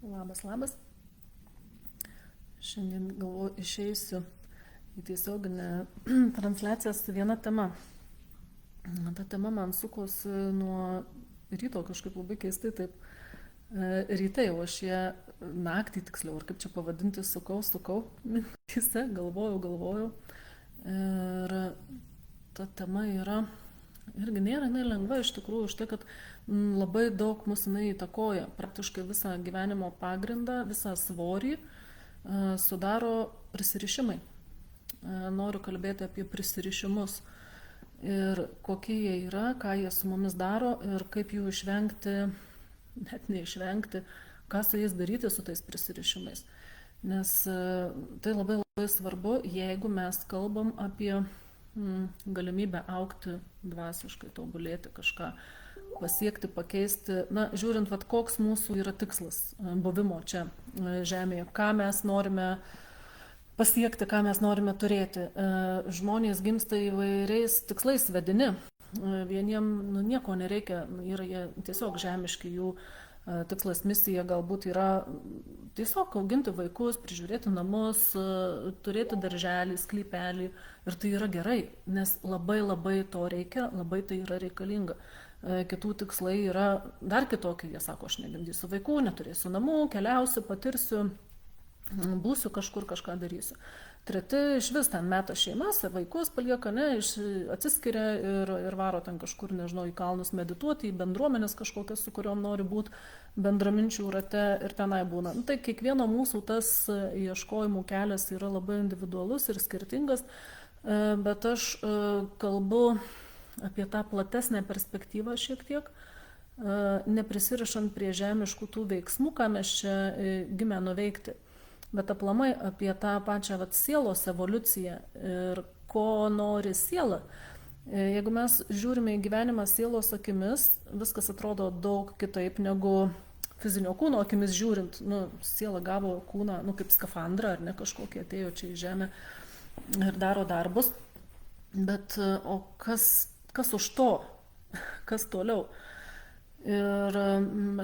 Labas, labas. Šiandien galvoju išeisiu į tiesioginę transliaciją su viena tema. Ta tema man sukosi nuo ryto kažkaip labai keistai taip. Ryte jau aš ją naktį tiksliau, ar kaip čia pavadinti, sukau mintyse, galvojau. Ir ta tema yra irgi nėra lengva iš tikrųjų už tai, kad labai daug mus jinai įtakoja. Praktiškai visą gyvenimo pagrindą, visą svorį sudaro prisirišimai. Noriu kalbėti apie prisirišimus ir kokie jie yra, ką jie su mumis daro ir kaip jų išvengti, net neišvengti, ką su jais daryti su tais prisirišimais. Nes tai labai svarbu, jeigu mes kalbam apie galimybę augti dvasiškai, tobulėti kažką, pasiekti, pakeisti. Na, žiūrint, koks mūsų yra tikslas buvimo čia žemėje, ką mes norime pasiekti, ką mes norime turėti. Žmonės gimsta įvairiais tikslais vedini. Vieniem nieko nereikia, yra jie tiesiog žemiški, jų tikslas, misija galbūt yra tiesiog auginti vaikus, prižiūrėti namus, turėti darželį, sklypelį. Ir tai yra gerai, nes labai to reikia, labai tai yra reikalinga. Kitų tikslai yra dar kitokie, jie sako, aš negimdysiu vaikų, neturėsiu namų, keliausiu, patirsiu, būsiu kažkur, kažką darysiu. Treti iš vis ten meta šeimas, vaikus palieka, atsiskiria ir varo ten kažkur, nežinau, į kalnus medituoti, į bendruomenės kažkokias, su kuriuom nori būti bendraminčių rate ir tenai būna. Tai kiekvieno mūsų tas ieškojimų kelias yra labai individualus ir skirtingas, bet aš kalbu apie tą platesnę perspektyvą šiek tiek, neprisirišant prie žemiškų tų veiksmų, ką mes čia gimę nuveikti. Bet aplamai apie tą pačią sielos evoliuciją ir ko nori siela. Jeigu mes žiūrime į gyvenimą sielos akimis, viskas atrodo daug kitaip negu fizinio kūno akimis žiūrint. Siela gavo kūną, kaip skafandrą, ar ne, kažkokie atėjo čia į žemę ir daro darbus. Bet o kas už to? Kas toliau? Ir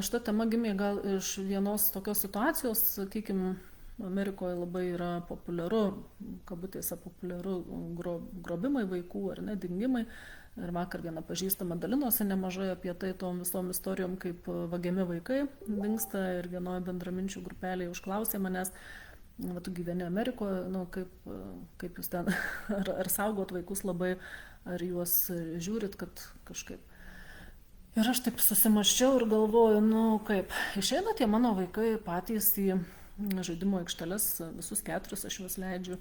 šita tema gimė gal iš vienos tokios situacijos, sakykime, Amerikoje labai yra populiaru, kabutėse populiaru grobimai vaikų ar ne, dingimai. Ir vakar viena pažįstama dalinosi nemažai apie tai tom visom istorijom, kaip vagiami vaikai dingsta. Ir vienoje bendraminčių grupelėje užklausė manęs, tu gyveni Amerikoje, kaip jūs ten, ar saugot vaikus labai, ar juos žiūrit, kad kažkaip. Ir aš taip susimaščiau ir galvoju, kaip, išeina tie mano vaikai patys į žaidimo aikšteles, visus 4 aš juos leidžiu.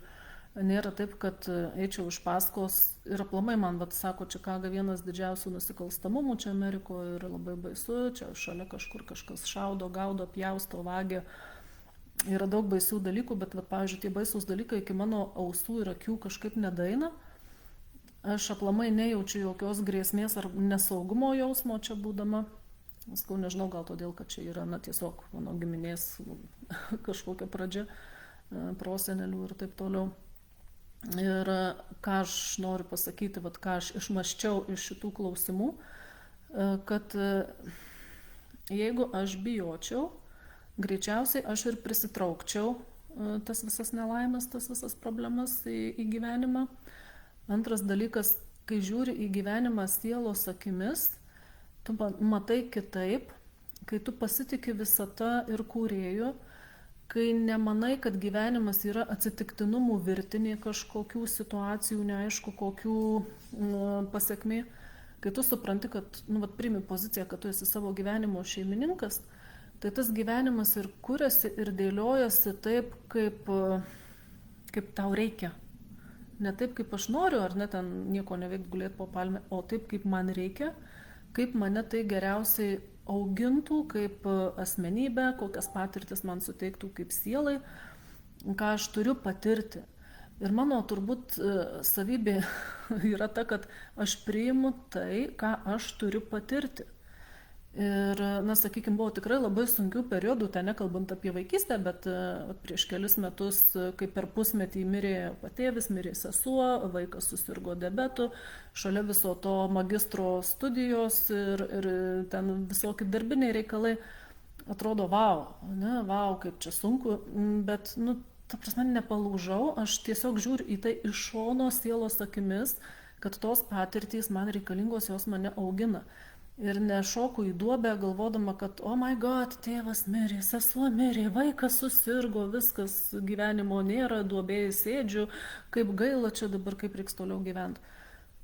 Nėra taip, kad eičiau iš paskos ir aplamai man, sako, Čikaga vienas didžiausių nusikalstamumų čia Amerikoje ir labai baisu, čia šalia kažkur kažkas šaudo, gaudo, pjausto, vagia. Yra daug baisių dalykų, bet, pavyzdžiui, tie baisūs dalykai iki mano ausų ir akių kažkaip nedaina. Aš aplamai nejaučiu jokios grėsmės ar nesaugumo jausmo čia būdama. Skau, nežinau, gal todėl, kad čia yra, tiesiog mano giminės kažkokia pradžia, prosenelių ir taip toliau. Ir ką aš noriu pasakyti, ką aš išmaščiau iš šitų klausimų, kad jeigu aš bijočiau, greičiausiai aš ir prisitraukčiau tas visas nelaimės, tas visas problemas į gyvenimą. Antras dalykas, kai žiūri į gyvenimą sielos akimis, tu matai kitaip, kai tu pasitiki visata ir kūrėju, kai nemanai, kad gyvenimas yra atsitiktinumų virtinė kažkokių situacijų, neaišku, kokių pasiekmė, kai tu supranti, kad priimi poziciją, kad tu esi savo gyvenimo šeimininkas, tai tas gyvenimas ir kuriasi ir dėliojasi taip, kaip tau reikia. Ne taip, kaip aš noriu, ar ne ten nieko neveikt gulėti po palme, o taip, kaip man reikia, kaip mane tai geriausiai augintų, kaip asmenybę, kokias patirtis man suteiktų kaip sielai, ką aš turiu patirti. Ir mano turbūt savybė yra ta, kad aš priimu tai, ką aš turiu patirti. Ir, sakykime, buvo tikrai labai sunkių periodų, ten nekalbant apie vaikystę, bet prieš kelis metus, kai per pusmetį mirė patėvis, mirė sesuo, vaikas susirgo diabetu, šalia viso to magistro studijos ir ten visokie darbiniai reikalai. atrodo, vau, ne, vau, kaip čia sunku, bet, nu, ta prasme, nepalūžau, aš tiesiog žiūriu į tai iš šono sielos akimis, kad tos patirtys man reikalingos, jos mane augina. Ir nešoku į duobę, galvodama, kad, oh my god, tėvas mirė, sesuo mirė, vaikas susirgo, viskas, gyvenimo nėra, duobėje sėdžiu, kaip gaila čia dabar, kaip reiks toliau gyventi.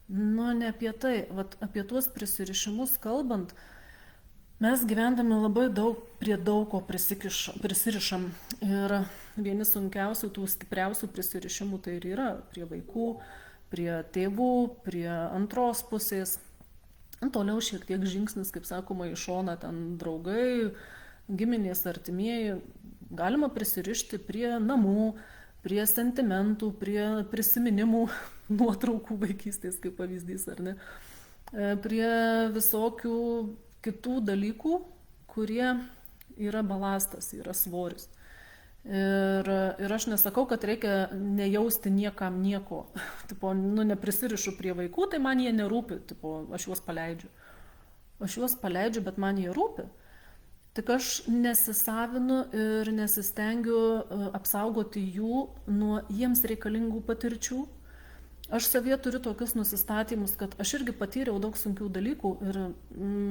Nu, ne apie tai, vat, apie tuos prisirišimus kalbant, mes gyvendami labai daug prie daug ko prisirišam. Ir vieni sunkiausių, tų stipriausių prisirišimų tai ir yra prie vaikų, prie tėvų, prie antros pusės. Toliau šiek tiek žingsnis, kaip sakoma, į šoną ten draugai, giminės, artimieji. Galima prisirišti prie namų, prie sentimentų, prie prisiminimų, nuotraukų vaikystės, kaip pavyzdys, ar ne. Prie visokių kitų dalykų, kurie yra balastas, yra svoris. Ir aš nesakau, kad reikia nejausti niekam nieko. Tipo, nu, neprisirišu prie vaikų, tai man jie nerūpi. Tipo, aš juos paleidžiu. Aš juos paleidžiu, bet man jie rūpi. Tik aš nesisavinu ir nesistengiu apsaugoti jų nuo jiems reikalingų patirčių. Aš savyje turiu tokius nusistatymus, kad aš irgi patyriau daug sunkių dalykų ir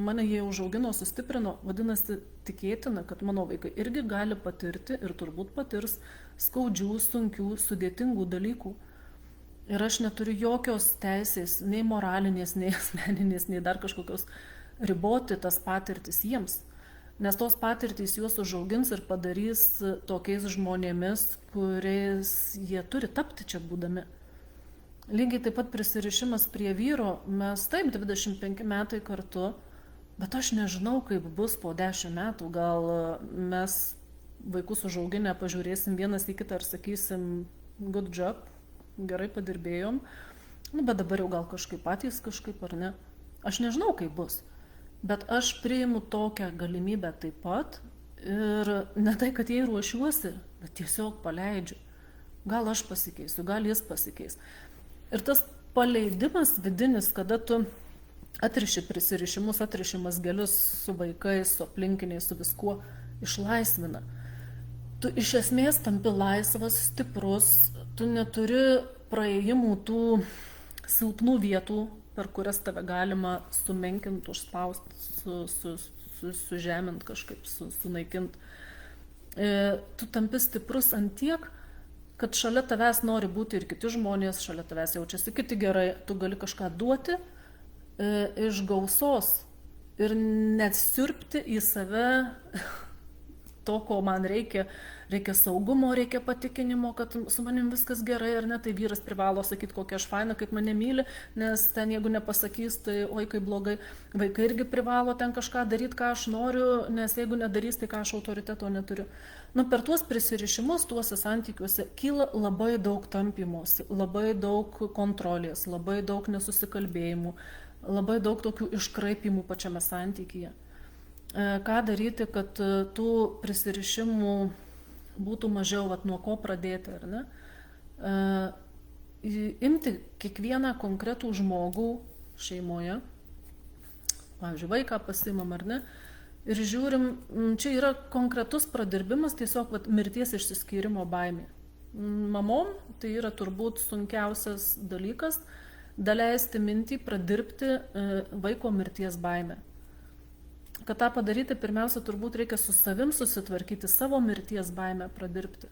mane jie užaugino, sustiprino. Vadinasi, tikėtina, kad mano vaikai irgi gali patirti ir turbūt patirs skaudžių, sunkių, sudėtingų dalykų. Ir aš neturiu jokios teisės, nei moralinės, nei asmeninės, nei dar kažkokios riboti tas patirtis jiems. Nes tos patirtys juos užaugins ir padarys tokiais žmonėmis, kuriais jie turi tapti čia būdami. Lygiai taip pat prisirišimas prie vyro, mes taip 25 metai kartu, bet aš nežinau, kaip bus po 10 metų. Gal mes vaikus užauginę pažiūrėsim vienas į kitą ir sakysim good job, gerai padirbėjom, nu, bet dabar jau gal kažkaip patys kažkaip ar ne. Aš nežinau, kaip bus, bet aš priimu tokią galimybę taip pat ir ne tai, kad jai ruošiuosi, bet tiesiog paleidžiu. Gal aš pasikeisiu, gal jis pasikeis. Ir tas paleidimas vidinis, kada tu atriši prisirišimus, atriši mazgelius su vaikais, su aplinkiniais, su viskuo, išlaisvina. Tu iš esmės tampi laisvas, stiprus, tu neturi praėjimų tų silpnų vietų, per kurias tave galima sumenkinti, užspausti, sužeminti kažkaip, sunaikinti. Tu tampi stiprus ant tiek, kad šalia tavęs nori būti ir kiti žmonės, šalia tavęs jaučiasi kiti gerai, tu gali kažką duoti iš gausos ir net siurbti į save to, ko man reikia. Reikia saugumo, reikia patikinimo, kad su manim viskas gerai ar ne, tai vyras privalo sakyti, kokia aš faina, kaip mane myli, nes ten jeigu nepasakys, tai oi kaip blogai. Vaikai irgi privalo ten kažką daryti, ką aš noriu, nes jeigu nedarys, tai ką aš autoriteto neturiu. Nu, per tuos prisirišimus, tuose santykiuose kyla labai daug tampymosi, labai daug kontrolės, labai daug nesusikalbėjimų, labai daug tokių iškraipimų pačiame santykyje. Ką daryti, kad tų prisirišimų būtų mažiau, vat, nuo ko pradėti, ar ne? Imti kiekvieną konkretų žmogų šeimoje, pavyzdžiui, vaiką pasimam, ar ne? Ir žiūrim, čia yra konkretus pradirbimas, tiesiog vat, mirties išsiskyrimo baimė. Mamom tai yra turbūt sunkiausias dalykas, daleisti mintį, pradirbti vaiko mirties baimę. Kad tą padaryti, pirmiausia, turbūt reikia su savim susitvarkyti, savo mirties baimę pradirbti.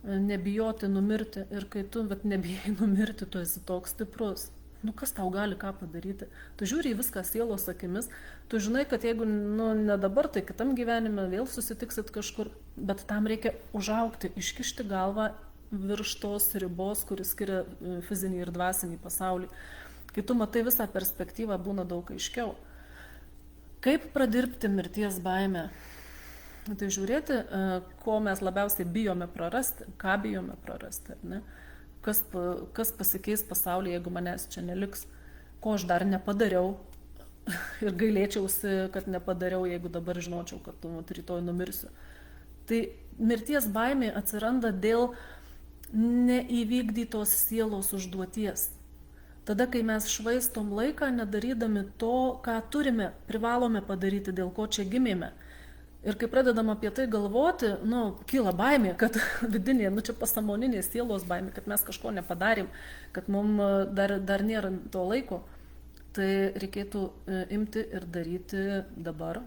Nebijoti numirti. Ir kai tu nebijai numirti, tu esi toks stiprus. Nu, kas tau gali ką padaryti? Tu žiūri į viską sielos akimis, tu žinai, kad jeigu ne dabar, tai kitam gyvenime vėl susitiksit kažkur, bet tam reikia užaugti, iškišti galvą virš tos ribos, kuris skiria fizinį ir dvasinį pasaulį. Kai tu matai visą perspektyvą, būna daug aiškiau. Kaip pradirbti mirties baimę? Tai žiūrėti, ko mes labiausiai bijome prarasti, ką bijome prarasti, ne? Kas pasikeis pasaulyje, jeigu manęs čia neliks, ko aš dar nepadariau ir gailėčiausi, kad nepadariau, jeigu dabar žinočiau, kad rytoj numirsiu. Tai mirties baimė atsiranda dėl neįvykdytos sielos užduoties. Tada, kai mes švaistom laiką, nedarydami to, ką turime, privalome padaryti, dėl ko čia gimėme. Ir kai pradedam apie tai galvoti, kyla baimė, kad vidinė, čia pasąmoninė sielos baimė, kad mes kažko nepadarėm, kad mums dar nėra to laiko, tai reikėtų imti ir daryti dabar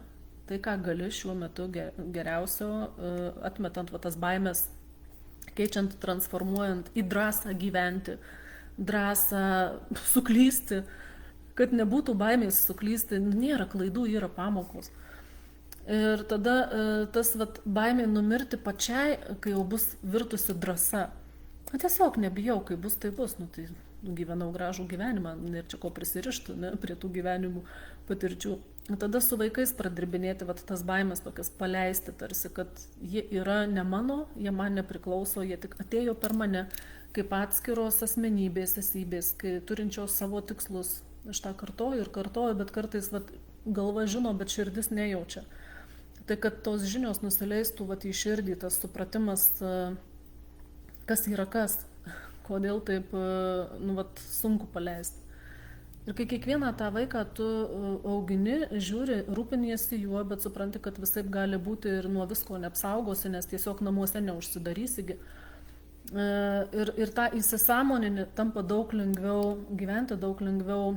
tai, ką gali šiuo metu geriausio, atmetant tas baimės, keičiant, transformuojant į drąsą gyventi, drąsą suklysti, kad nebūtų baimės suklysti, nėra klaidų, yra pamokos. Ir tada tas baimė numirti pačiai, kai jau bus virtusi drąsa. Tiesiog nebijau, kai bus, tai bus. Tai gyvenau gražų gyvenimą, ir čia ko prisirištų prie tų gyvenimų patirčių. Tada su vaikais pradirbinėti tas baimės tokias paleisti, tarsi, kad jie yra ne mano, jie man nepriklauso, jie tik atėjo per mane, kaip atskiros asmenybės, esybės, kai turinčios savo tikslus. Aš tą kartoju ir kartoju, bet kartais galva žino, bet širdis nejaučia. Tai kad tos žinios nusileistų į širdį, tas supratimas, kas yra kas, kodėl taip sunku paleisti. Ir kai kiekvieną tą vaiką tu augini, žiūri, rūpiniesi juo, bet supranti, kad visaip gali būti ir nuo visko neapsaugosi, nes tiesiog namuose neužsidarysi. Ir tą įsisąmoninį tampa daug lengviau gyventi, daug lengviau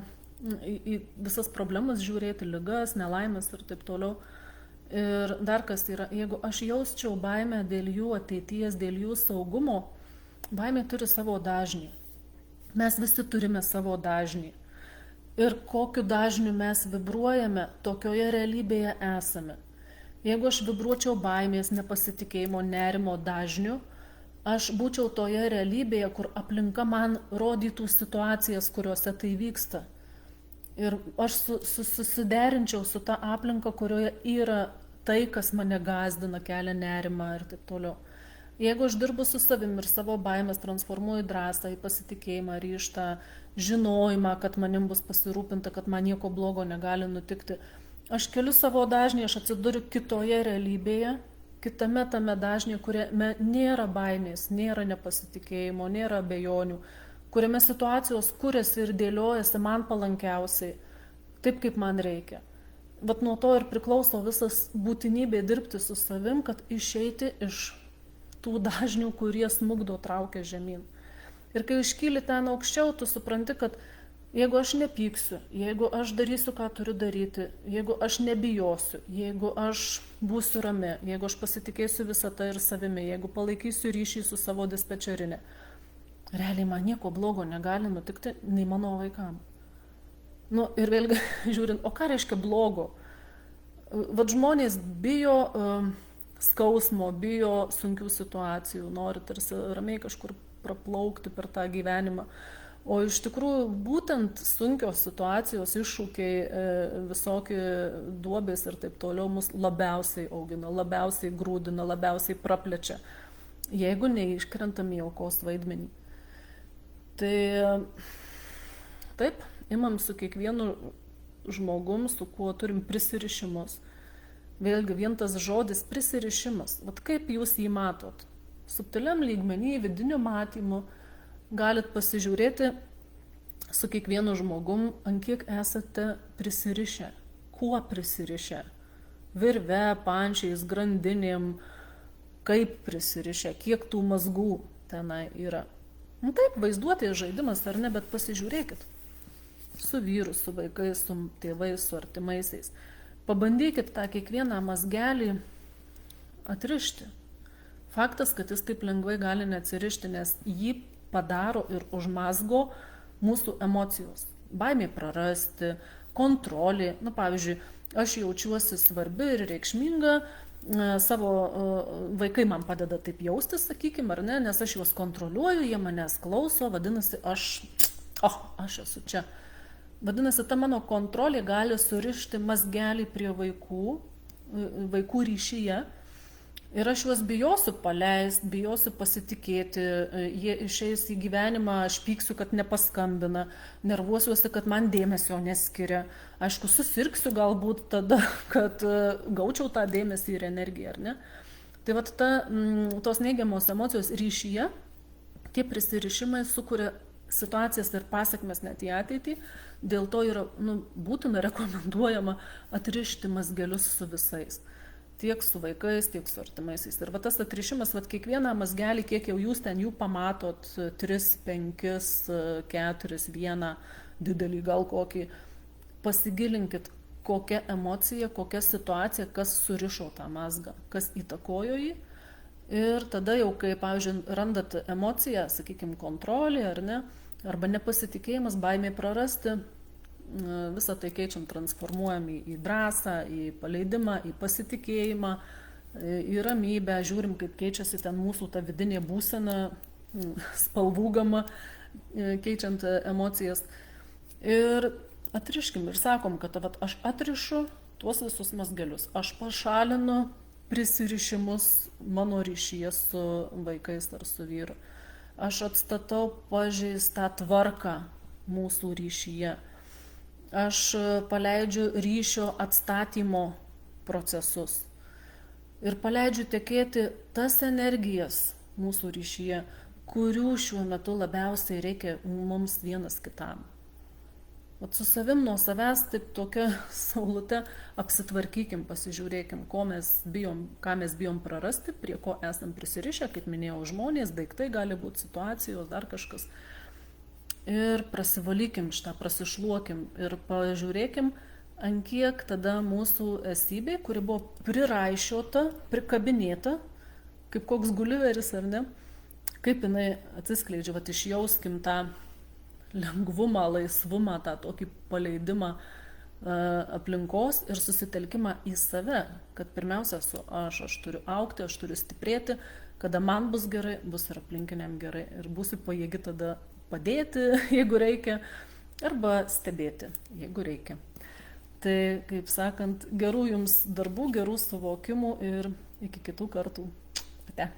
į visas problemas žiūrėti, ligas, nelaimės ir taip toliau. Ir dar kas yra, jeigu aš jausčiau baimę dėl jų ateities, dėl jų saugumo, baimė turi savo dažnį. Mes visi turime savo dažnį. Ir kokiu dažniu mes vibruojame, tokioje realybėje esame. Jeigu aš vibruočiau baimės, nepasitikėjimo, nerimo dažniu, aš būčiau toje realybėje, kur aplinka man rodytų situacijas, kuriuose tai vyksta. Ir aš susiderinčiau su ta aplinka, kurioje yra tai, kas mane gazdina, kelia nerimą ir taip toliau. Jeigu aš dirbu su savim ir savo baimės transformuoju drąsą į pasitikėjimą, ryžtą, žinojimą, kad manim bus pasirūpinta, kad man nieko blogo negali nutikti, aš keliu savo dažnį, aš atsiduriu kitoje realybėje, kitame tame dažnyje, kuriame nėra baimės, nėra nepasitikėjimo, nėra abejonių, kuriame situacijos kuriasi ir dėliojasi man palankiausiai, taip kaip man reikia. Nuo to ir priklauso visas būtinybė dirbti su savim, kad išeiti iš tų dažnių, kurie smugdo, traukia žemyn. Ir kai iškyli ten aukščiau, tu supranti, kad jeigu aš nepyksiu, jeigu aš darysiu, ką turiu daryti, jeigu aš nebijosiu, jeigu aš būsiu rami, jeigu aš pasitikėsiu visata ir savimi, jeigu palaikysiu ryšį su savo dispečerinė, realiai man nieko blogo negali nutikti, nei mano vaikam. Ir vėlgi žiūrint, o ką reiškia blogo? Žmonės bijo skausmo, bijo sunkių situacijų, nori tarsi ramiai kažkur praplaukti per tą gyvenimą. O iš tikrųjų būtent sunkios situacijos, iššūkiai, visokie duobės ir taip toliau mus labiausiai augina, labiausiai grūdina, labiausiai praplečia, jeigu neiškrentam į aukos vaidmenį. Tai taip, imam su kiekvienu žmogum, su kuo turim prisirišimus. Vėlgi, vien tas žodis prisirišimas. Kaip jūs jį matot? Subtiliam lygmenį, vidiniu matymu, galit pasižiūrėti su kiekvienu žmogum, ant kiek esate prisirišę. Kuo prisirišę? Virve, pančiais, grandinėm, kaip prisirišę, kiek tų mazgų tenai yra. Taip, vaizduotės žaidimas ar ne, bet pasižiūrėkit. Su vyru, su vaikais, su tėvais, su artimaisiais. Pabandykit tą kiekvieną mazgelį atrišti. Faktas, kad jis taip lengvai gali neatsirišti, nes jį padaro ir užmazgo mūsų emocijos. Baimė prarasti, kontrolė. Pavyzdžiui, aš jaučiuosi svarbi ir reikšminga, savo vaikai man padeda taip jaustis, sakykime, ar ne, nes aš juos kontroliuoju, jie manęs klauso, vadinasi, aš esu čia. Vadinasi, ta mano kontrolė gali surišti mazgelį prie vaikų ryšyje ir aš juos bijosiu paleisti, bijosiu pasitikėti, jie išeis į gyvenimą, aš pyksiu, kad nepaskambina, nervuosiuosi, kad man dėmesio neskiria. Aišku, susirgsiu galbūt tada, kad gaučiau tą dėmesį ir energiją, ar ne? Tai tos neigiamos emocijos ryšyje, tie prisirišimai sukuria situacijas ir pasekmes net į ateitį, dėl to yra būtina rekomenduojama atrišti mazgelius su visais. tiek su vaikais, tiek su artimaisiais. Ir va tas atrišimas, va kiekvieną mazgelį, kiek jau jūs ten jų pamatot, 3, 5, 4, 1 didelį gal kokį, pasigilinkit, kokia emocija, kokia situacija, kas surišo tą mazgą, kas įtakojo jį. Ir tada jau, kai, pavyzdžiui, randat emociją, sakykime, kontrolė ar ne, arba nepasitikėjimas, baimė prarasti, visą tai keičiam, transformuojam į drąsą, į paleidimą, į pasitikėjimą, į ramybę, žiūrim, kaip keičiasi ten mūsų ta vidinė būsena, spalvų gama, keičiant emocijas. Ir atriškim ir sakom, kad vat, aš atrišu tuos visus mazgelius, aš pašalinu prisirišimus mano ryšyje su vaikais ar su vyru. Aš atstatau pažeistą tvarką mūsų ryšyje. Aš paleidžiu ryšio atstatymo procesus. Ir paleidžiu tekėti tas energijas mūsų ryšyje, kurių šiuo metu labiausiai reikia mums vienas kitam. Vat su savim nuo savęs taip tokia saulute apsitvarkykim, pasižiūrėkim, ką mes bijom prarasti, prie ko esam prisirišę, kaip minėjau, žmonės, daiktai gali būti, situacijos, dar kažkas. Ir prasivalykim šitą, prasišluokim ir pažiūrėkim, ant kiek tada mūsų esybė, kuri buvo priraišiota, prikabinėta, kaip koks guliveris ar ne, kaip jinai atsiskleidžia, vat išjauskim tą lengvumą, laisvumą, tą tokį paleidimą aplinkos ir susitelkimą į save, kad pirmiausia aš turiu augti, aš turiu stiprėti, kada man bus gerai, bus ir aplinkiniam gerai ir būsiu pajėgi tada padėti, jeigu reikia, arba stebėti, jeigu reikia. Tai, kaip sakant, gerų jums darbų, gerų suvokimų ir iki kitų kartų. Ate.